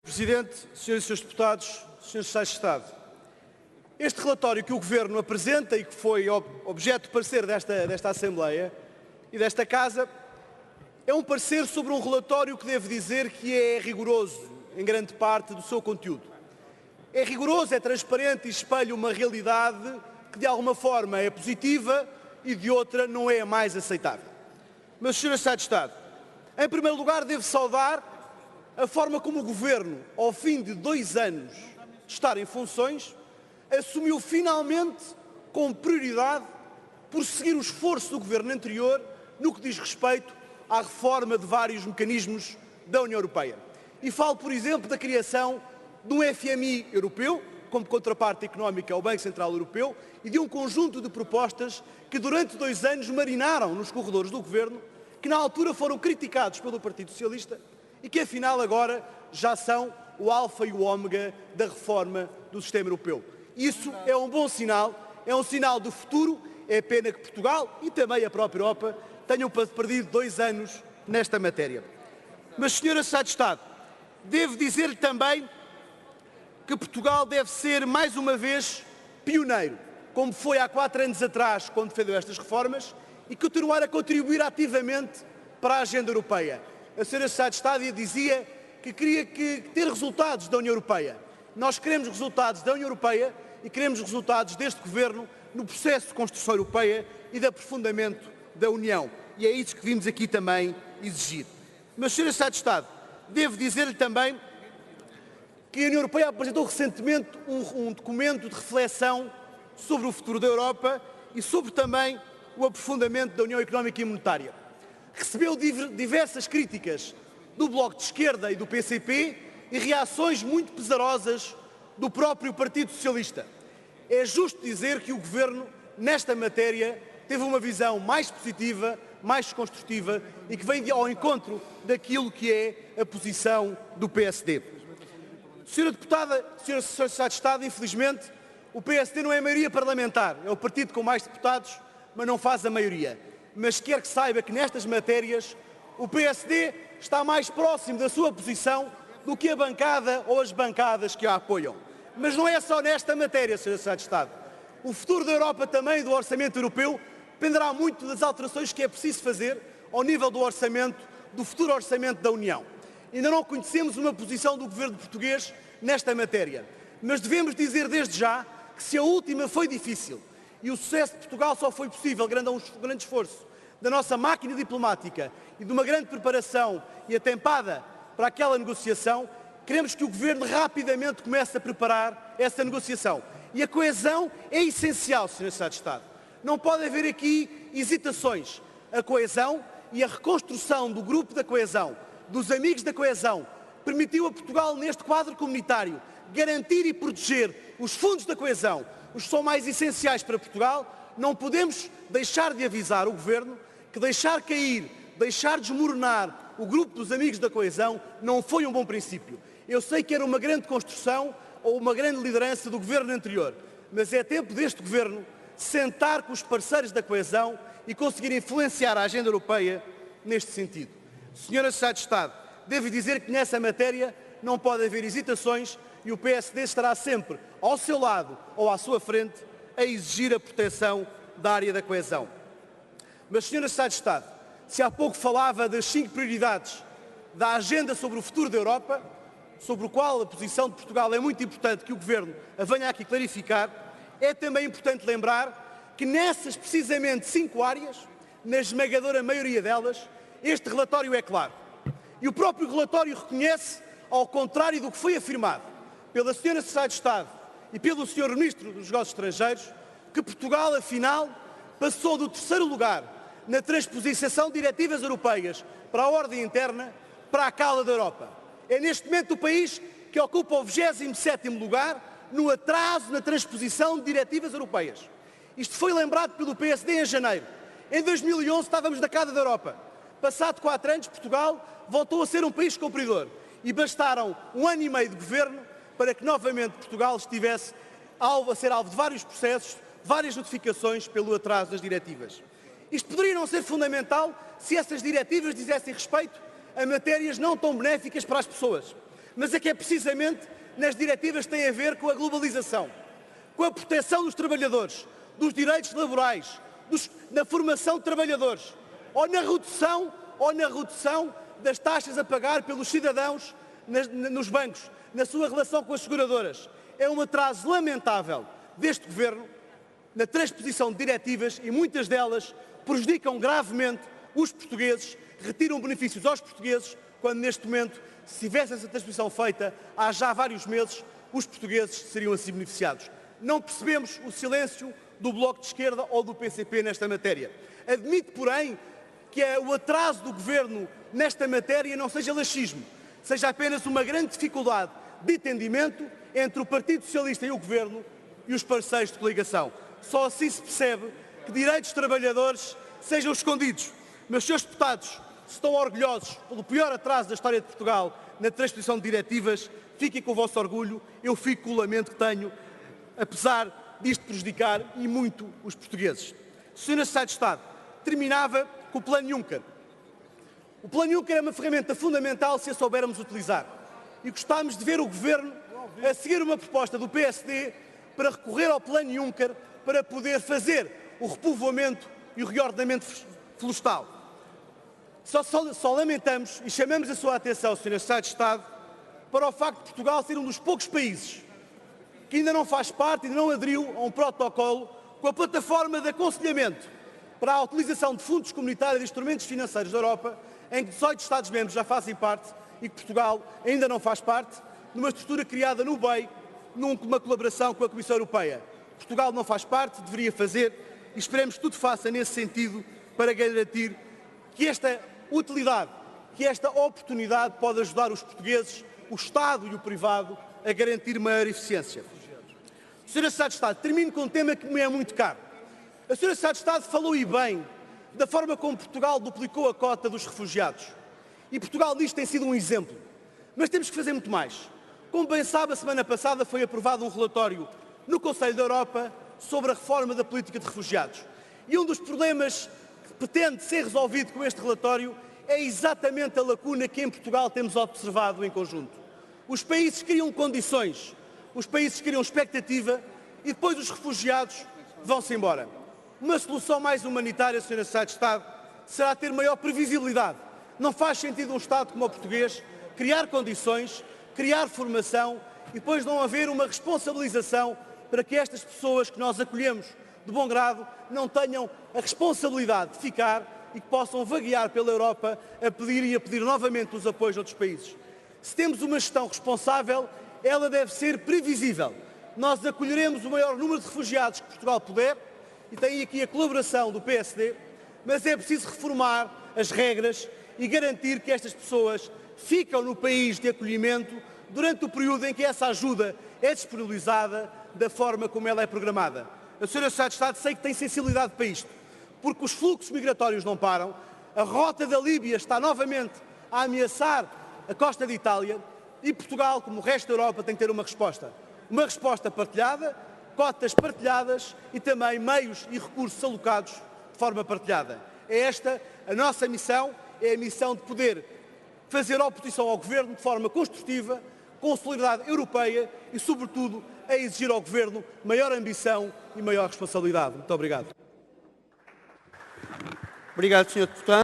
Presidente, senhores e senhores deputados, senhores secretários de Estado, este relatório que o Governo apresenta e que foi objeto de parecer desta Assembleia e desta Casa é um parecer sobre um relatório que devo dizer que é rigoroso em grande parte do seu conteúdo. É rigoroso, é transparente e espelha uma realidade que de alguma forma é positiva e de outra não é a mais aceitável. Mas, senhores secretários de Estado, em primeiro lugar devo saudar a forma como o Governo, ao fim de 2 anos de estar em funções, assumiu finalmente como prioridade prosseguir o esforço do Governo anterior no que diz respeito à reforma de vários mecanismos da União Europeia. E falo, por exemplo, da criação de um FMI europeu, como contraparte económica ao Banco Central Europeu, e de um conjunto de propostas que durante 2 anos marinaram nos corredores do Governo, que na altura foram criticados pelo Partido Socialista e que afinal agora já são o alfa e o ômega da reforma do sistema europeu. Isso é um bom sinal, é um sinal de futuro. É pena que Portugal e também a própria Europa tenham perdido 2 anos nesta matéria. Mas, senhora Secretária de Estado, devo dizer-lhe também que Portugal deve ser, mais uma vez, pioneiro, como foi há 4 anos atrás, quando defendeu estas reformas, e continuar a contribuir ativamente para a agenda europeia. A senhora Secretária de Estado dizia que queria ter resultados da União Europeia. Nós queremos resultados da União Europeia e queremos resultados deste Governo no processo de construção europeia e de aprofundamento da União. E é isso que vimos aqui também exigir. Mas, senhora Secretária de Estado, devo dizer-lhe também que a União Europeia apresentou recentemente um documento de reflexão sobre o futuro da Europa e sobre também o aprofundamento da União Económica e Monetária. Recebeu diversas críticas do Bloco de Esquerda e do PCP e reações muito pesarosas do próprio Partido Socialista. É justo dizer que o Governo, nesta matéria, teve uma visão mais positiva, mais construtiva e que vem ao encontro daquilo que é a posição do PSD. Senhora Deputada, Senhora Secretária de Estado, infelizmente, o PSD não é a maioria parlamentar, é o partido com mais deputados, mas não faz a maioria. Mas quero que saiba que nestas matérias o PSD está mais próximo da sua posição do que a bancada ou as bancadas que a apoiam. Mas não é só nesta matéria, Sra. Secretária de Estado. O futuro da Europa também, do orçamento europeu, dependerá muito das alterações que é preciso fazer ao nível do orçamento, do futuro orçamento da União. Ainda não conhecemos uma posição do governo português nesta matéria, mas devemos dizer desde já que se a última foi difícil e o sucesso de Portugal só foi possível grande esforço da nossa máquina diplomática e de uma grande preparação e atempada para aquela negociação, queremos que o Governo rapidamente comece a preparar essa negociação. E a coesão é essencial, Sra. Secretária de Estado. Não pode haver aqui hesitações. A coesão e a reconstrução do grupo da coesão, dos amigos da coesão, permitiu a Portugal, neste quadro comunitário, garantir e proteger os fundos da coesão, os que são mais essenciais para Portugal. Não podemos deixar de avisar o Governo que deixar cair, deixar desmoronar o grupo dos amigos da coesão não foi um bom princípio. Eu sei que era uma grande construção ou uma grande liderança do Governo anterior, mas é tempo deste Governo sentar com os parceiros da coesão e conseguir influenciar a agenda europeia neste sentido. Senhora Secretária de Estado, devo dizer que nessa matéria não pode haver hesitações e o PSD estará sempre ao seu lado ou à sua frente a exigir a proteção da área da coesão. Mas, Senhora Secretária de Estado, se há pouco falava das 5 prioridades da agenda sobre o futuro da Europa, sobre o qual a posição de Portugal é muito importante que o Governo a venha aqui clarificar, é também importante lembrar que nessas precisamente 5 áreas, na esmagadora maioria delas, este relatório é claro. E o próprio relatório reconhece, ao contrário do que foi afirmado pela Senhora Secretária de Estado e pelo Sr. Ministro dos Negócios Estrangeiros, que Portugal, afinal, passou do 3º lugar na transposição de diretivas europeias para a ordem interna para a cauda da Europa. É neste momento o país que ocupa o 27º lugar no atraso na transposição de diretivas europeias. Isto foi lembrado pelo PSD em janeiro. Em 2011 estávamos na cauda da Europa. Passado 4 anos, Portugal voltou a ser um país cumpridor. E bastaram 1 ano e meio de governo para que novamente Portugal estivesse a ser alvo de vários processos, várias notificações pelo atraso das diretivas. Isto poderia não ser fundamental se essas diretivas dissessem respeito a matérias não tão benéficas para as pessoas. mas é que é precisamente nas diretivas que têm a ver com a globalização, com a proteção dos trabalhadores, dos direitos laborais, na formação de trabalhadores, ou na redução das taxas a pagar pelos cidadãos nos bancos, na sua relação com as seguradoras. É um atraso lamentável deste Governo na transposição de diretivas e muitas delas prejudicam gravemente os portugueses, retiram benefícios aos portugueses, quando neste momento, se tivesse essa transposição feita há já vários meses, os portugueses seriam assim beneficiados. Não percebemos o silêncio do Bloco de Esquerda ou do PCP nesta matéria. Admito, porém, que o atraso do Governo nesta matéria não seja laxismo, seja apenas uma grande dificuldade de entendimento entre o Partido Socialista e o Governo e os parceiros de coligação. Só assim se percebe que direitos dos trabalhadores sejam escondidos. Meus senhores deputados, se estão orgulhosos pelo pior atraso da história de Portugal na transposição de diretivas, fiquem com o vosso orgulho, eu fico com o lamento que tenho, apesar disto prejudicar e muito os portugueses. Sr. Secretário de Estado, terminava com o Plano Juncker. O Plano Juncker é uma ferramenta fundamental se a soubermos utilizar. E gostávamos de ver o Governo a seguir uma proposta do PSD para recorrer ao Plano Juncker para poder fazer o repovoamento e o reordenamento florestal. Só lamentamos e chamamos a sua atenção, Sr. Secretário de Estado, para o facto de Portugal ser um dos poucos países que ainda não faz parte e não aderiu a um protocolo com a plataforma de aconselhamento para a utilização de fundos comunitários e instrumentos financeiros da Europa, em que 18 Estados-membros já fazem parte e que Portugal ainda não faz parte, numa estrutura criada no BEI, numa colaboração com a Comissão Europeia. Portugal não faz parte, deveria fazer, e esperemos que tudo faça nesse sentido para garantir que esta utilidade, que esta oportunidade pode ajudar os portugueses, o Estado e o privado, a garantir maior eficiência. Sr. Secretário de Estado, termino com um tema que me é muito caro. A Sra. Secretária de Estado falou e bem da forma como Portugal duplicou a cota dos refugiados. E Portugal nisto tem sido um exemplo. Mas temos que fazer muito mais. Como bem sabe, a semana passada foi aprovado um relatório no Conselho da Europa sobre a reforma da política de refugiados. E um dos problemas que pretende ser resolvido com este relatório é exatamente a lacuna que em Portugal temos observado em conjunto. Os países criam condições, os países criam expectativa e depois os refugiados vão-se embora. Uma solução mais humanitária, Sr. Secretário de Estado, será ter maior previsibilidade. Não faz sentido um Estado como o português criar condições, criar formação e depois não haver uma responsabilização para que estas pessoas que nós acolhemos de bom grado não tenham a responsabilidade de ficar e que possam vaguear pela Europa a pedir novamente os apoios de outros países. Se temos uma gestão responsável, ela deve ser previsível. Nós acolheremos o maior número de refugiados que Portugal puder, e tem aqui a colaboração do PSD, mas é preciso reformar as regras e garantir que estas pessoas ficam no país de acolhimento durante o período em que essa ajuda é disponibilizada da forma como ela é programada. A Sra. Secretária de Estado sei que tem sensibilidade para isto, porque os fluxos migratórios não param, a rota da Líbia está novamente a ameaçar a costa de Itália e Portugal, como o resto da Europa, tem que ter uma resposta partilhada, cotas partilhadas e também meios e recursos alocados de forma partilhada. É esta a nossa missão, é a missão de poder fazer oposição ao Governo de forma construtiva, com solidariedade europeia e, sobretudo, a exigir ao Governo maior ambição e maior responsabilidade. Muito obrigado. Obrigado, Sr. Deputado.